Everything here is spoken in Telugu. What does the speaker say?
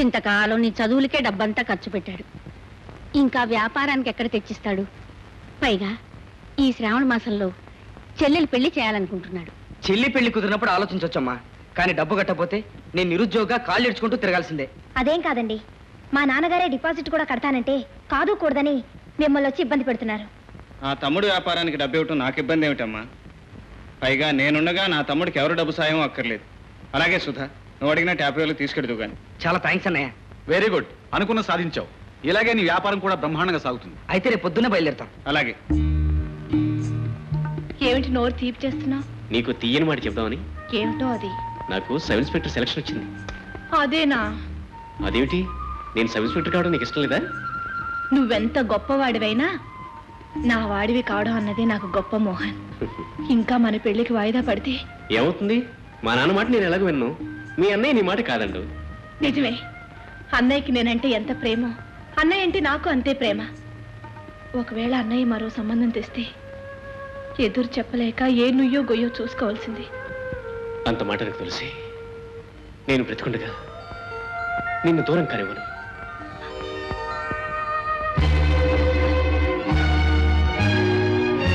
ఇంతకాలం నీ చదువులకే డబ్బంతా ఖర్చు పెట్టాడు. ఇంకా వ్యాపారానికి ఎక్కడ తెచ్చిస్తాడు? పైగా ఈ శ్రావణ మాసంలో చెల్లెలు పెళ్లి చేయాలనుకుంటున్నాడు. చెల్లి పెళ్లి కుదిరినప్పుడు ఆలోచించవచ్చమ్మా, కానీ డబ్బు కట్టపోతే నేను నిరుద్యోగంగా కాళ్ళు ఇడ్చుకుంటూ తిరగాల్సిందే. అదేం కాదండి, మా నాన్నగారే డిపాజిట్ కూడా కడతానంటే కాదు కూడదని మిమ్మల్ని వచ్చి ఇబ్బంది పెడుతున్నారు. ఆ తమ్ముడు వ్యాపారానికి డబ్బు ఇవ్వటం నాకు ఇబ్బంది ఏమిటమ్మా? పైగా నేనుండగా నా తమ్ముడికి ఎవరు డబ్బు సాయం అక్కర్లేదు. అలాగే సుధా, నువ్వు అడిగిన 50 వేలు తీసుకెడుతూ గాని. చాలా థ్యాంక్స్ అన్నయ్య. వెరీ గుడ్, అనుకున్న సాధించావు. ఇలాగే నీ వ్యాపారం కూడా బ్రహ్మాండంగా సాగుతుంది. అయితే రేపు పొద్దున్నే బయలుదేరుతాం. అలాగే. ఏమిటి నోరు తీపి చేస్తున్నావు? నీకు తీయని మాట చెప్దామని. ఏమిటో అది? నాకు సబ్ ఇన్స్పెక్టర్ సెలక్షన్ వచ్చింది. అదేనా? అదేమిటి, నేను సబ్ ఇన్స్పెక్టర్ కావడం నీకు ఇష్టం లేదా? నువ్వెంత గొప్పవాడివైనా నా వాడివి కావడం అన్నదే నాకు గొప్ప మోహన్. ఇంకా మన పెళ్లికి వాయిదా పడితే ఏమవుతుంది? మా నాన్న మాట నేను ఎలాగో విన్ను, మీ అన్నయ్య నీ మాట కాదండు. నిజమే, అన్నయ్యకి నేనంటే ఎంత ప్రేమో అన్నయ్య అంటే నాకు అంతే ప్రేమ. ఒకవేళ అన్నయ్య మరో సంబంధం తెస్తే ఎదురు చెప్పలేక ఏ నుయ్యో గొయ్యో చూసుకోవాల్సింది. అంత మాట నాకు తెలిసి నేను బ్రతికుండగా నిన్ను దూరం కానివ్వను.